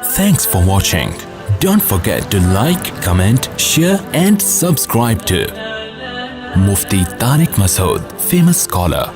Thanks for watching. Don't forget to like, comment, share and subscribe to Mufti Tariq Masood, famous scholar.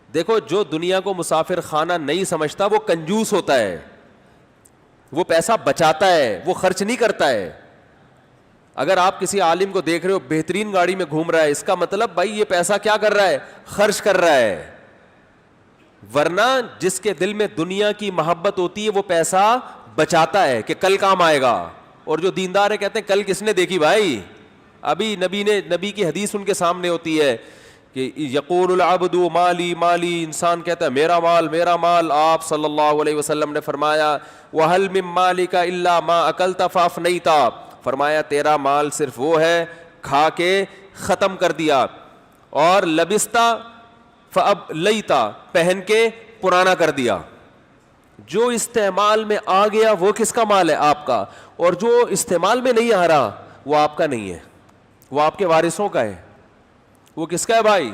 دیکھو جو دنیا کو مسافر خانہ نہیں سمجھتا وہ کنجوس ہوتا ہے, وہ پیسہ بچاتا ہے, وہ خرچ نہیں کرتا ہے. اگر آپ کسی عالم کو دیکھ رہے ہو بہترین گاڑی میں گھوم رہا ہے, اس کا مطلب بھائی یہ پیسہ کیا کر رہا ہے, خرچ کر رہا ہے. ورنہ جس کے دل میں دنیا کی محبت ہوتی ہے وہ پیسہ بچاتا ہے کہ کل کام آئے گا. اور جو دیندار ہے کہتے ہیں کل کس نے دیکھی بھائی, ابھی نبی کی حدیث ان کے سامنے ہوتی ہے کہ یقول العبد مالی مالی, انسان کہتا ہے میرا مال میرا مال. آپ صلی اللہ علیہ وسلم نے فرمایا وَهَلْ مِن مَالِكَ إِلَّا مَا أَكَلْتَ فَأَفْنَيْتَ, فرمایا تیرا مال صرف وہ ہے کھا کے ختم کر دیا, اور لبستا فَأَبْلَيْتَ, پہن کے پرانا کر دیا. جو استعمال میں آ گیا وہ کس کا مال ہے, آپ کا, اور جو استعمال میں نہیں آ رہا وہ آپ کا نہیں ہے, وہ آپ کے وارثوں کا ہے. وہ کس کا ہے بھائی,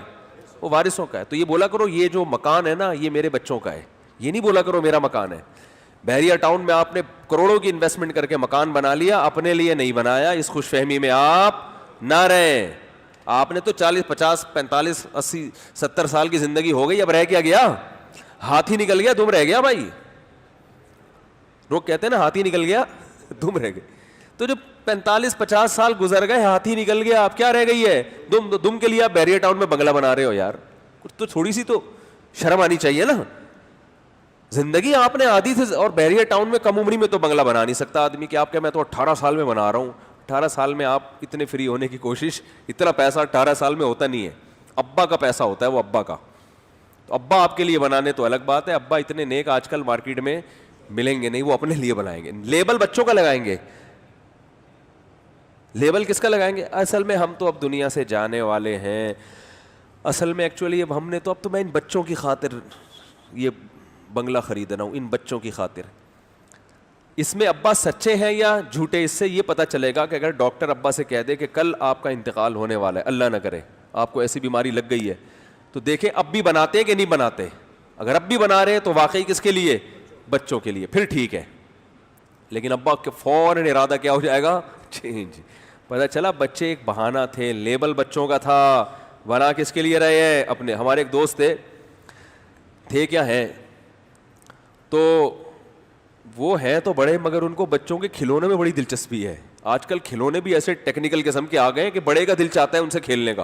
وہ وارثوں کا ہے. تو یہ بولا کرو یہ جو مکان ہے نا یہ میرے بچوں کا ہے, یہ نہیں بولا کرو میرا مکان ہے. بحریہ ٹاؤن میں آپ نے کروڑوں کی انویسٹمنٹ کر کے مکان بنا لیا, اپنے لیے نہیں بنایا, اس خوش فہمی میں آپ نہ رہیں. آپ نے تو 40 50 45 80 70 سال کی زندگی ہو گئی, اب رہ کیا گیا, ہاتھی نکل گیا دم رہ گیا بھائی. لوگ کہتے ہیں نا ہاتھی نکل گیا دم رہ گئے. تو جو 45 50 سال گزر گئے, ہاتھی نکل گیا, آپ کیا رہ گئی ہے, دم کے لیے آپ بحریہ ٹاؤن میں بنگلہ بنا رہے ہو. یار کچھ تو تھوڑی سی تو شرم آنی چاہیے نا. زندگی آپ نے آدھی سے, اور بحریہ ٹاؤن میں کم عمری میں تو بنگلہ بنا نہیں سکتا آدمی کہ آپ کہ میں تو 18 سال میں بنا رہا ہوں. 18 سال میں آپ اتنے فری ہونے کی کوشش, اتنا پیسہ 18 سال میں ہوتا نہیں ہے. ابا کا پیسہ ہوتا ہے وہ ابا کا. تو ابا آپ کے لیے بنانے تو الگ بات ہے, ابا اتنے نیک آج کل مارکیٹ میں ملیں گے نہیں, وہ اپنے لیے بنائیں گے. لیبل بچوں کا لگائیں گے, لیبل کس کا لگائیں گے. اصل میں ہم تو اب دنیا سے جانے والے ہیں, اصل میں ایکچولی اب ہم نے تو, اب تو میں ان بچوں کی خاطر یہ بنگلہ خرید رہا ہوں, ان بچوں کی خاطر. اس میں ابا سچے ہیں یا جھوٹے, اس سے یہ پتہ چلے گا کہ اگر ڈاکٹر ابا سے کہہ دے کہ کل آپ کا انتقال ہونے والا ہے, اللہ نہ کرے آپ کو ایسی بیماری لگ گئی ہے, تو دیکھیں اب بھی بناتے ہیں کہ نہیں بناتے. اگر اب بھی بنا رہے ہیں تو واقعی کس کے لیے, بچوں کے لیے, پھر ٹھیک ہے. لیکن ابا کے فوراً ارادہ کیا ہو جائے گا, چینج. پتہ چلا بچے ایک بہانہ تھے, لیبل بچوں کا تھا, بنا کس کے لیے رہے ہیں اپنے. ہمارے ایک دوست تھے کیا ہیں, تو وہ ہیں تو بڑے, مگر ان کو بچوں کے کھلونے میں بڑی دلچسپی ہے. آج کل کھلونے بھی ایسے ٹیکنیکل قسم کے آ گئے ہیں کہ بڑے کا دل چاہتا ہے ان سے کھیلنے کا.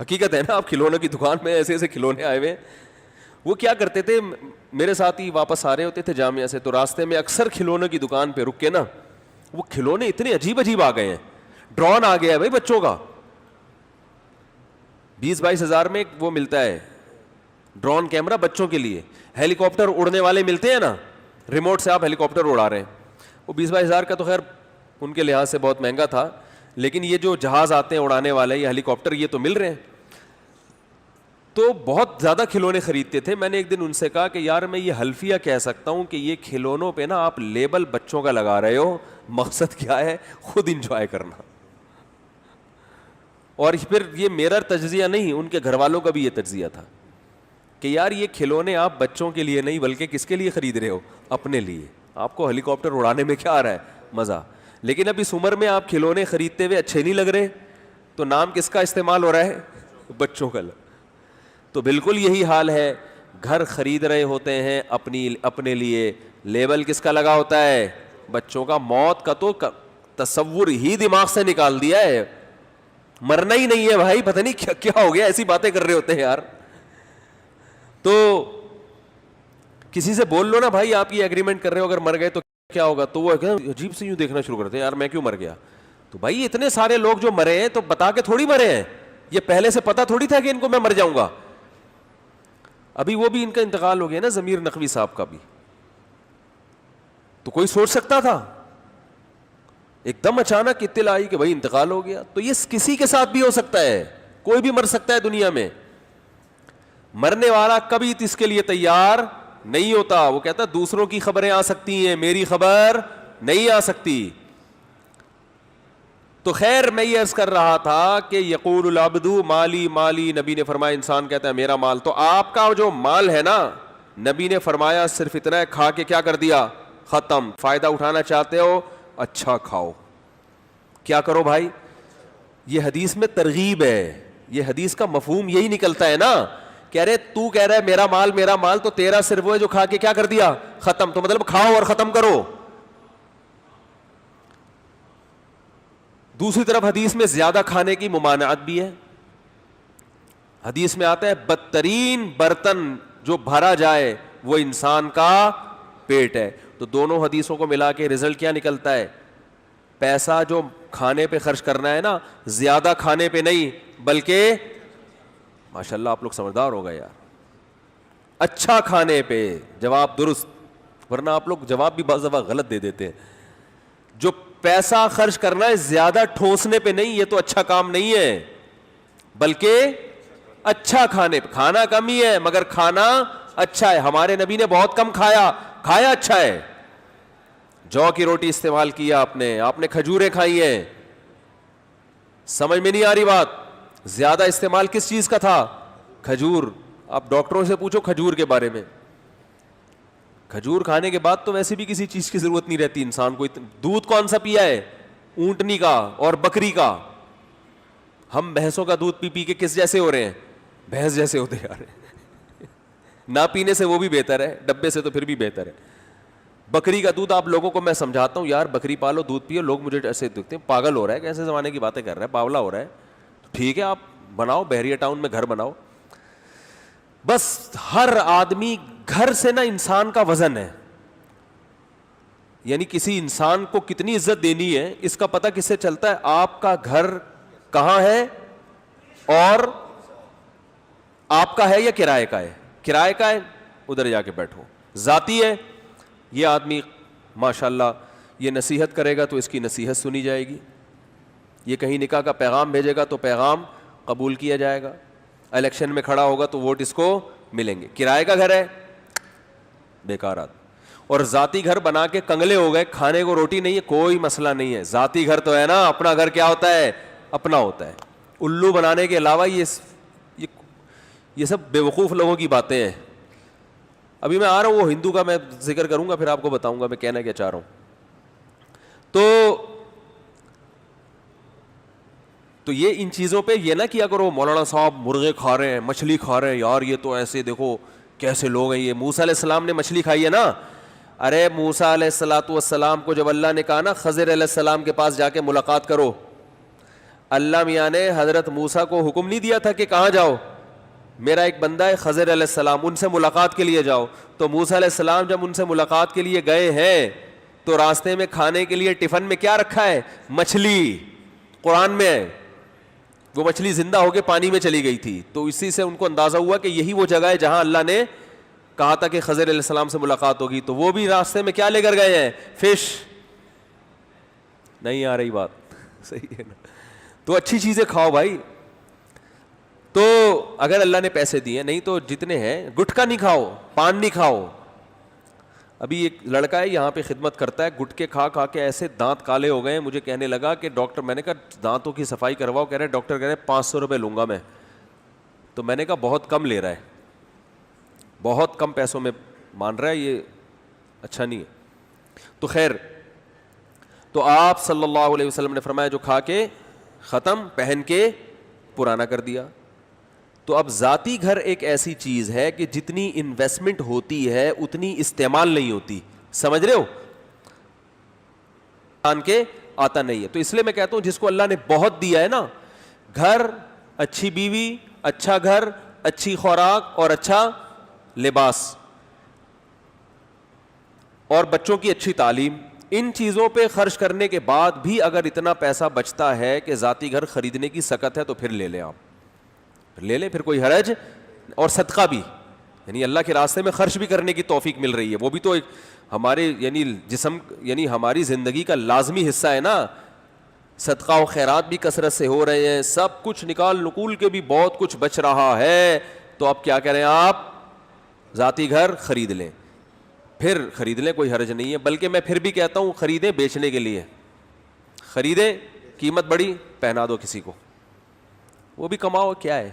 حقیقت ہے نا, آپ کھلونوں کی دکان میں ایسے ایسے کھلونے آئے ہوئے ہیں. وہ کیا کرتے تھے, میرے ساتھ ہی واپس آ رہے ہوتے تھے جامعہ سے, تو راستے میں اکثر کھلونوں کی دکان پہ رک کے نا, وہ کھلونے اتنے عجیب عجیب آ گئے ہیں. ڈرون آ گیا ہے بھائی بچوں کا, 20-22 ہزار میں وہ ملتا ہے ڈرون کیمرہ بچوں کے لیے. ہیلی کاپٹر اڑنے والے ملتے ہیں نا, ریموٹ سے آپ ہیلی کاپٹر اڑا رہے ہیں. وہ 20-22 ہزار کا تو خیر ان کے لحاظ سے بہت مہنگا تھا, لیکن یہ جو جہاز آتے ہیں اڑانے والے, یہ ہیلی کاپٹر, یہ تو مل رہے ہیں. تو بہت زیادہ کھلونے خریدتے تھے. میں نے ایک دن ان سے کہا کہ یار میں یہ حلفیہ کہہ سکتا ہوں کہ یہ کھلونوں پہ نا آپ لیبل بچوں کا لگا رہے ہو, مقصد کیا ہے, خود انجوائے کرنا. اور پھر یہ میرا تجزیہ نہیں, ان کے گھر والوں کا بھی یہ تجزیہ تھا کہ یار یہ کھلونے آپ بچوں کے لیے نہیں بلکہ کس کے لیے خرید رہے ہو, اپنے لیے. آپ کو ہیلی کاپٹر اڑانے میں کیا آ رہا ہے, مزہ. لیکن اب اس عمر میں آپ کھلونے خریدتے ہوئے اچھے نہیں لگ رہے, تو نام کس کا استعمال ہو رہا ہے, بچوں کا. تو بالکل یہی حال ہے, گھر خرید رہے ہوتے ہیں اپنے لیے, لیبل کس کا لگا ہوتا ہے, بچوں کا. موت کا تو تصور ہی دماغ سے نکال دیا ہے, مرنا ہی نہیں ہے بھائی. پتہ نہیں کیا ہو گیا, ایسی باتیں کر رہے ہوتے ہیں یار. تو کسی سے بول لو نا بھائی آپ یہ ایگریمنٹ کر رہے ہو اگر مر گئے تو کیا ہوگا, تو وہ عجیب سے یوں دیکھنا شروع کرتے ہیں, یار میں کیوں مر گیا. تو بھائی اتنے سارے لوگ جو مرے ہیں تو بتا کے تھوڑی مرے ہیں, یہ پہلے سے پتا تھوڑی تھا کہ ان کو میں مر جاؤں گا. ابھی وہ بھی ان کا انتقال ہو گیا نا, ضمیر نقوی صاحب کا بھی. تو کوئی سوچ سکتا تھا, ایک دم اچانک اطلاع آئی کہ بھائی انتقال ہو گیا. تو یہ کسی کے ساتھ بھی ہو سکتا ہے, کوئی بھی مر سکتا ہے دنیا میں. مرنے والا کبھی اس کے لیے تیار نہیں ہوتا. وہ کہتا ہے دوسروں کی خبریں آ سکتی ہیں, میری خبر نہیں آ سکتی. تو خیر میں یہ عرض کر رہا تھا کہ یقول العبد مالی مالی, نبی نے فرمایا انسان کہتا ہے میرا مال. تو آپ کا جو مال ہے نا نبی نے فرمایا صرف اتنا ہے, کھا کے کیا کر دیا, ختم. فائدہ اٹھانا چاہتے ہو, اچھا کھاؤ. کیا کرو بھائی, یہ حدیث میں ترغیب ہے, یہ حدیث کا مفہوم یہی نکلتا ہے نا. کہہ رہے تو کہہ رہا ہے میرا مال, تو تیرا صرف وہ ہے جو کھا کے کیا کر دیا, ختم. تو مطلب کھاؤ اور ختم کرو. دوسری طرف حدیث میں زیادہ کھانے کی ممانعت بھی ہے. حدیث میں آتا ہے بدترین برتن جو بھرا جائے وہ انسان کا پیٹ ہے. تو دونوں حدیثوں کو ملا کے رزلٹ کیا نکلتا ہے, پیسہ جو کھانے پہ خرچ کرنا ہے نا, زیادہ کھانے پہ نہیں بلکہ ماشاءاللہ آپ لوگ سمجھدار ہو گئے یار, اچھا کھانے پہ. جواب درست, ورنہ آپ لوگ جواب بھی بعض دفعہ غلط دے دیتے ہیں. جو پیسہ خرچ کرنا ہے زیادہ ٹھوسنے پہ نہیں, یہ تو اچھا کام نہیں ہے, بلکہ اچھا کھانے پہ. کھانا کم ہی ہے مگر کھانا اچھا ہے. ہمارے نبی نے بہت کم کھایا, کھایا اچھا ہے. جو کی روٹی استعمال کیا آپ نے کھجوریں کھائی ہیں. سمجھ میں نہیں آ رہی بات, زیادہ استعمال کس چیز کا تھا, کھجور. آپ ڈاکٹروں سے پوچھو کھجور کے بارے میں, کھجور کھانے کے بعد تو ویسے بھی کسی چیز کی ضرورت نہیں رہتی انسان کو. دودھ کون سا پیا ہے, اونٹنی کا اور بکری کا. ہم بھینسوں کا دودھ پی پی کے کس جیسے ہو رہے ہیں, بھینس جیسے ہوتے جا رہے ہیں. نہ پینے سے وہ بھی بہتر ہے, ڈبے سے تو پھر بھی بہتر ہے. بکری کا دودھ آپ لوگوں کو میں سمجھاتا ہوں یار, بکری پالو دودھ پیو. لوگ مجھے ایسے دیکھتے ہیں پاگل ہو رہا ہے, کیسے زمانے کی باتیں کر رہا ہے, باولا ہو رہا ہے. ٹھیک ہے آپ بناؤ, بحریہ ٹاؤن میں گھر بناؤ. بس ہر آدمی گھر سے نا انسان کا وزن ہے, یعنی کسی انسان کو کتنی عزت دینی ہے اس کا پتہ کس سے چلتا ہے, آپ کا گھر کہاں ہے اور آپ کا ہے یا کرائے کا ہے. کرائے کا ہے ادھر جا کے بیٹھو, ذاتی ہے یہ آدمی ماشاءاللہ یہ نصیحت کرے گا تو اس کی نصیحت سنی جائے گی, یہ کہیں نکاح کا پیغام بھیجے گا تو پیغام قبول کیا جائے گا, الیکشن میں کھڑا ہوگا تو ووٹ اس کو ملیں گے. کرائے کا گھر ہے بیکار آدمی. اور ذاتی گھر بنا کے کنگلے ہو گئے, کھانے کو روٹی نہیں ہے, کوئی مسئلہ نہیں ہے. ذاتی گھر تو ہے نا, اپنا گھر کیا ہوتا ہے, اپنا ہوتا ہے. الو بنانے کے علاوہ یہ سب بے وقوف لوگوں کی باتیں ہیں. ابھی میں آ رہا ہوں, وہ ہندو کا میں ذکر کروں گا پھر آپ کو بتاؤں گا میں کہنا کیا چاہ رہا ہوں. تو یہ ان چیزوں پہ یہ نہ کیا کرو مولانا صاحب مرغے کھا رہے ہیں, مچھلی کھا رہے ہیں, یار یہ تو ایسے دیکھو کیسے لوگ ہیں. یہ موسیٰ علیہ السلام نے مچھلی کھائی ہے نا. ارے موسیٰ علیہ السلام کو جب اللہ نے کہا نا خضر علیہ السلام کے پاس جا کے ملاقات کرو, اللہ میاں نے حضرت موسیٰ کو حکم نہیں دیا تھا کہ کہاں جاؤ, میرا ایک بندہ ہے خضر علیہ السلام, ان سے ملاقات کے لیے جاؤ. تو موسیٰ علیہ السلام جب ان سے ملاقات کے لیے گئے ہیں تو راستے میں کھانے کے لیے ٹفن میں کیا رکھا ہے, مچھلی. قرآن میں ہے وہ مچھلی زندہ ہو کے پانی میں چلی گئی تھی. تو اسی سے ان کو اندازہ ہوا کہ یہی وہ جگہ ہے جہاں اللہ نے کہا تھا کہ خضر علیہ السلام سے ملاقات ہوگی. تو وہ بھی راستے میں کیا لے کر گئے ہیں, فش. نہیں آ رہی بات, صحیح ہے نا. تو اچھی چیزیں کھاؤ بھائی. تو اگر اللہ نے پیسے دیے, نہیں تو جتنے ہیں, گٹکا نہیں کھاؤ, پان نہیں کھاؤ. ابھی ایک لڑکا ہے یہاں پہ خدمت کرتا ہے, گٹکے کھا کھا کے ایسے دانت کالے ہو گئے. مجھے کہنے لگا کہ ڈاکٹر, میں نے کہا دانتوں کی صفائی کرواؤ. کہہ رہے ڈاکٹر کہہ رہے 500 روپے لوں گا میں. تو میں نے کہا بہت کم لے رہا ہے, بہت کم پیسوں میں مان رہا ہے, یہ اچھا نہیں ہے. تو خیر, تو آپ صلی اللہ علیہ وسلم نے فرمایا جو کھا کے ختم, پہن کے پرانا کر دیا. تو اب ذاتی گھر ایک ایسی چیز ہے کہ جتنی انویسٹمنٹ ہوتی ہے اتنی استعمال نہیں ہوتی, سمجھ رہے ہو, آن کے آتا نہیں ہے. تو اس لیے میں کہتا ہوں جس کو اللہ نے بہت دیا ہے نا, گھر, اچھی بیوی, اچھا گھر, اچھی خوراک اور اچھا لباس اور بچوں کی اچھی تعلیم, ان چیزوں پہ خرچ کرنے کے بعد بھی اگر اتنا پیسہ بچتا ہے کہ ذاتی گھر خریدنے کی سکت ہے تو پھر لے لیں آپ, لے لیں, پھر کوئی حرج. اور صدقہ بھی, یعنی اللہ کے راستے میں خرچ بھی کرنے کی توفیق مل رہی ہے, وہ بھی تو ایک ہمارے یعنی جسم یعنی ہماری زندگی کا لازمی حصہ ہے نا. صدقہ و خیرات بھی کثرت سے ہو رہے ہیں, سب کچھ نکال نکول کے بھی بہت کچھ بچ رہا ہے. تو اب کیا کریں, آپ ذاتی گھر خرید لیں, پھر خرید لیں, کوئی حرج نہیں ہے. بلکہ میں پھر بھی کہتا ہوں خریدیں بیچنے کے لیے, خریدیں, قیمت بڑی, پہنا دو کسی کو, وہ بھی کماؤ, کیا ہے.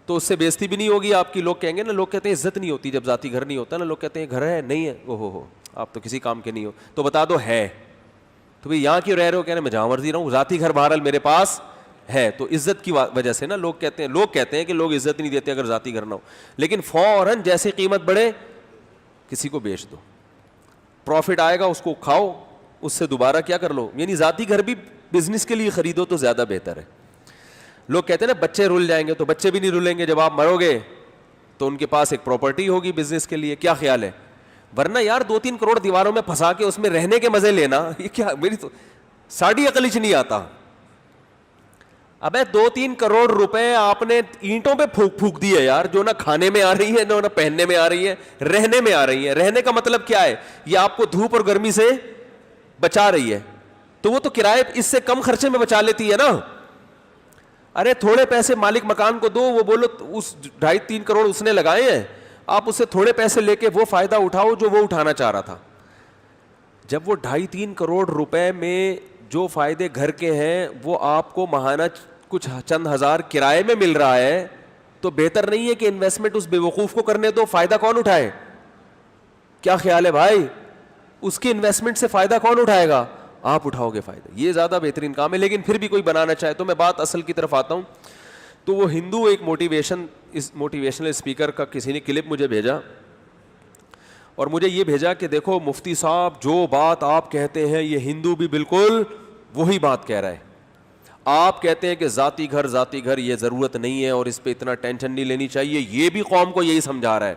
تو اس سے بےزتی بھی نہیں ہوگی آپ کی. لوگ کہیں گے نا, لوگ کہتے ہیں عزت نہیں ہوتی جب ذاتی گھر نہیں ہوتا نا, لوگ کہتے ہیں گھر ہے نہیں ہے, او ہو آپ تو کسی کام کے نہیں ہو, تو بتا دو ہے. تو بھائی یہاں کیوں رہ رہے ہو, کہنے میں جہاں مرضی رہوں, ذاتی گھر بہرحال میرے پاس ہے. تو عزت کی وجہ سے نا لوگ کہتے ہیں کہ لوگ عزت نہیں دیتے اگر ذاتی گھر نہ ہو, لیکن فوراً جیسے قیمت بڑھے کسی کو بیچ دو, پروفٹ آئے گا اس کو کھاؤ, اس سے دوبارہ کیا کر لو. یعنی ذاتی گھر بھی بزنس کے لیے خریدو تو زیادہ بہتر ہے. لوگ کہتے ہیں نا بچے رول جائیں گے, تو بچے بھی نہیں رولیں گے. جب آپ مرو گے تو ان کے پاس ایک پراپرٹی ہوگی بزنس کے لیے. کیا خیال ہے؟ ورنہ یار 2-3 کروڑ دیواروں میں پھنسا کے اس میں رہنے کے مزے لینا, یہ کیا, میری تو ساڑھی عقل ہی نہیں آتا. ابے 2-3 کروڑ روپے آپ نے اینٹوں پہ پھونک دیے یار, جو نہ کھانے میں آ رہی ہے, نہ پہننے میں آ رہی ہے, رہنے میں آ رہی ہے. رہنے کا مطلب کیا ہے؟ یہ آپ کو دھوپ اور گرمی سے بچا رہی ہے, تو وہ تو کرائے اس سے کم خرچے میں بچا لیتی ہے نا. ارے تھوڑے پیسے مالک مکان کو دو, وہ بولو اس 2.5-3 کروڑ اس نے لگائے ہیں, آپ اس سے تھوڑے پیسے لے کے وہ فائدہ اٹھاؤ جو وہ اٹھانا چاہ رہا تھا. جب وہ 2.5-3 کروڑ روپے میں جو فائدے گھر کے ہیں وہ آپ کو ماہانہ کچھ چند ہزار کرائے میں مل رہا ہے, تو بہتر نہیں ہے کہ انویسٹمنٹ اس بے وقوف کو کرنے دو, فائدہ کون اٹھائے؟ کیا خیال ہے بھائی؟ اس کی انویسٹمنٹ سے فائدہ کون اٹھائے گا؟ آپ اٹھاؤ گے فائدہ. یہ زیادہ بہترین کام ہے. لیکن پھر بھی کوئی بنانا چاہے تو میں بات اصل کی طرف آتا ہوں. تو وہ ہندو ایک موٹیویشنل اسپیکر کا کسی نے کلپ مجھے بھیجا, اور مجھے یہ بھیجا کہ دیکھو مفتی صاحب جو بات آپ کہتے ہیں یہ ہندو بھی بالکل وہی بات کہہ رہا ہے. آپ کہتے ہیں کہ ذاتی گھر یہ ضرورت نہیں ہے اور اس پہ اتنا ٹینشن نہیں لینی چاہیے, یہ بھی قوم کو یہی سمجھا رہا ہے.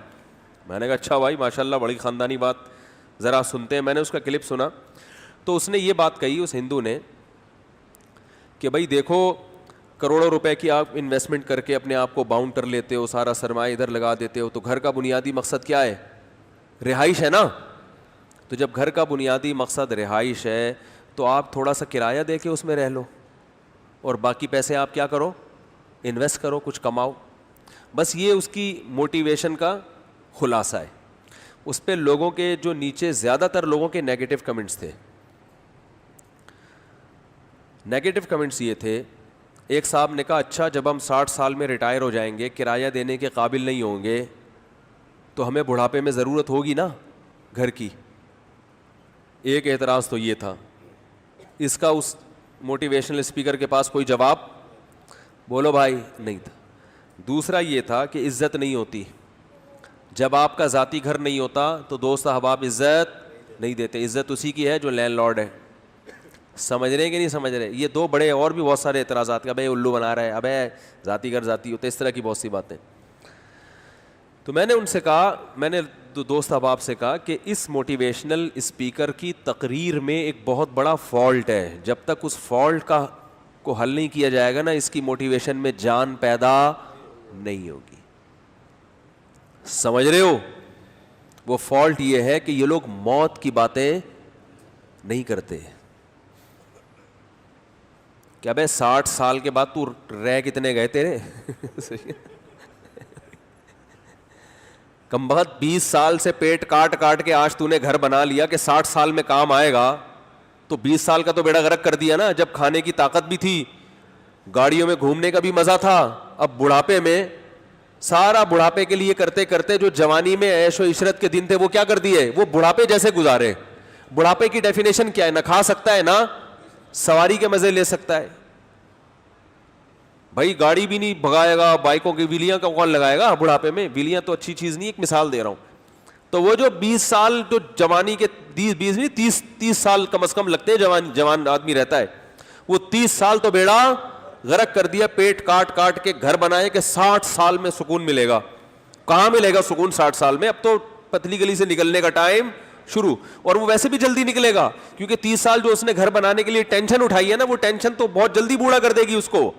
میں نے کہا اچھا بھائی ماشاءاللہ بڑی خاندانی بات, ذرا سنتے ہیں. میں نے اس کا کلپ سنا تو اس نے یہ بات کہی, اس ہندو نے, کہ بھائی دیکھو کروڑوں روپے کی آپ انویسٹمنٹ کر کے اپنے آپ کو باؤنڈ کر لیتے ہو, سارا سرمایہ ادھر لگا دیتے ہو, تو گھر کا بنیادی مقصد کیا ہے؟ رہائش ہے نا. تو جب گھر کا بنیادی مقصد رہائش ہے تو آپ تھوڑا سا کرایہ دے کے اس میں رہ لو, اور باقی پیسے آپ کیا کرو؟ انویسٹ کرو, کچھ کماؤ. بس یہ اس کی موٹیویشن کا خلاصہ ہے. اس پہ لوگوں کے جو نیچے زیادہ تر لوگوں کے نیگیٹو کمنٹس تھے. نیگیٹو کمنٹس یہ تھے, ایک صاحب نے کہا اچھا جب ہم 60 سال میں ریٹائر ہو جائیں گے, کرایہ دینے کے قابل نہیں ہوں گے, تو ہمیں بڑھاپے میں ضرورت ہوگی نا گھر کی. ایک اعتراض تو یہ تھا. اس کا اس موٹیویشنل اسپیکر کے پاس کوئی جواب بولو بھائی نہیں تھا. دوسرا یہ تھا کہ عزت نہیں ہوتی. جب آپ کا ذاتی گھر نہیں ہوتا تو دوست احباب عزت نہیں دیتے. عزت اسی کی ہے جو لینڈ لارڈ ہے. سمجھ رہے ہیں کہ نہیں سمجھ رہے؟ یہ دو بڑے اور بھی بہت سارے اعتراضات کہ ابے الو بنا رہا ہے, ابے ذاتی گھر ذاتی ہوتے, اس طرح کی بہت سی باتیں. تو میں نے ان سے کہا, میں نے دوست احباب سے کہا کہ اس موٹیویشنل اسپیکر کی تقریر میں ایک بہت بڑا فالٹ ہے. جب تک اس فالٹ کو حل نہیں کیا جائے گا نا, اس کی موٹیویشن میں جان پیدا نہیں ہوگی. سمجھ رہے ہو؟ وہ فالٹ یہ ہے کہ یہ لوگ موت کی باتیں نہیں کرتے. کہ ابے 60 سال کے بعد تو رہ کتنے گئے تیرے؟ کم بخت 20 سال سے پیٹ کاٹ کے آج تو نے گھر بنا لیا کہ 60 سال میں کام آئے گا, تو 20 سال کا تو بیڑا غرق کر دیا نا. جب کھانے کی طاقت بھی تھی, گاڑیوں میں گھومنے کا بھی مزہ تھا, اب بڑھاپے میں سارا بڑھاپے کے لیے کرتے کرتے جو جوانی میں عیش و عشرت کے دن تھے وہ کیا کر دیے, وہ بڑھاپے جیسے گزارے. بڑھاپے کی ڈیفینیشن کیا ہے؟ نہ کھا سکتا ہے, نہ سواری کے مزے لے سکتا ہے. بھائی گاڑی بھی نہیں بھگائے گا, بائکوں کی ویلیاں کا کون لگائے گا بڑھاپے میں؟ ویلیاں تو اچھی چیز نہیں, ایک مثال دے رہا ہوں. تو وہ جو 20 سال جو جوانی کے 20 نہیں 30 سال کم از کم لگتے ہیں جوان آدمی رہتا ہے, وہ 30 سال تو بیڑا غرق کر دیا, پیٹ کاٹ کے گھر بنائے کہ 60 سال میں سکون ملے گا. کہاں ملے گا سکون 60 سال میں؟ اب تو پتلی گلی سے نکلنے کا ٹائم شروع, اور وہ ویسے بھی جلدی نکلے گا کیونکہ 30 سال جو اس نے گھر بنانے کے لیے ٹینشن اٹھائی ہے نا, وہ ٹینشن تو بہت جلدی بوڑھا کر دے گی اس کو.